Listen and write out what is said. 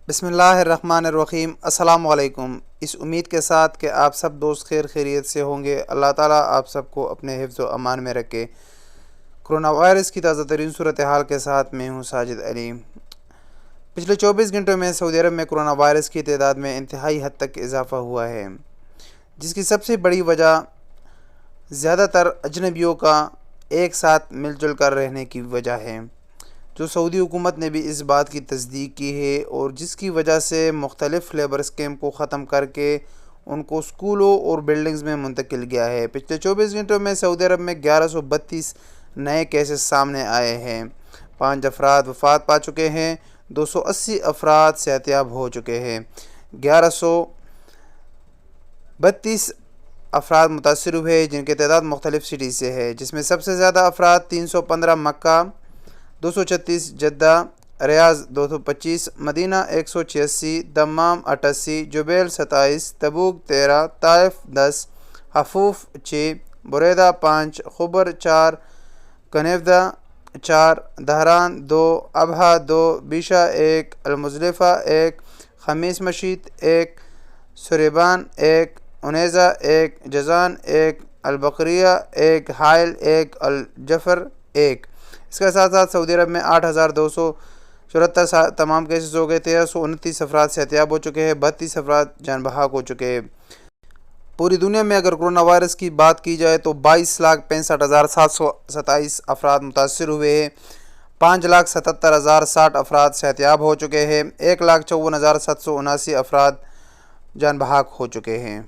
بسم اللہ الرحمن الرحیم۔ السلام علیکم۔ اس امید کے ساتھ کہ آپ سب دوست خیر خیریت سے ہوں گے، اللہ تعالیٰ آپ سب کو اپنے حفظ و امان میں رکھے۔ کرونا وائرس کی تازہ ترین صورتحال کے ساتھ میں ہوں ساجد علی۔ پچھلے 24 گھنٹوں میں سعودی عرب میں کرونا وائرس کی تعداد میں انتہائی حد تک اضافہ ہوا ہے، جس کی سب سے بڑی وجہ زیادہ تر اجنبیوں کا ایک ساتھ مل جل کر رہنے کی وجہ ہے، جو سعودی حکومت نے بھی اس بات کی تصدیق کی ہے، اور جس کی وجہ سے مختلف لیبر اسکیم کو ختم کر کے ان کو اسکولوں اور بلڈنگز میں منتقل کیا ہے۔ پچھلے 24 گھنٹوں میں سعودی عرب میں 1132 نئے کیسز سامنے آئے ہیں، 5 افراد وفات پا چکے ہیں، 280 افراد صحت یاب ہو چکے ہیں، 1132 افراد متاثر ہوئے جن کی تعداد مختلف سٹیز سے ہے، جس میں سب سے زیادہ افراد 315 مکہ، 236 جدہ، ریاض 225، مدینہ 186، دمام 88، جبیل 27، تبوک 13، طائف 10، حفوف 6، بریدہ 5، خبر 4، کنیفدہ 4، دہران 2، ابہا 2، بیشہ 1، المزدلفہ 1، خمیس مشیط 1، سریبان 1، انیزہ 1، جزان 1، البقریہ 1، حائل 1، الجفر 1۔ اس کے ساتھ ساتھ سعودی عرب میں 8,274 تمام کیسز ہو گئے، 1,329 افراد صحت یاب ہو چکے ہیں، 32 افراد جان بحق ہو چکے ہیں۔ پوری دنیا میں اگر کرونا وائرس کی بات کی جائے تو 22,65,727 افراد متاثر ہوئے ہیں، 5,77,060 افراد صحت یاب ہو چکے ہیں، 1,54,779 افراد جان بحق ہو چکے ہیں۔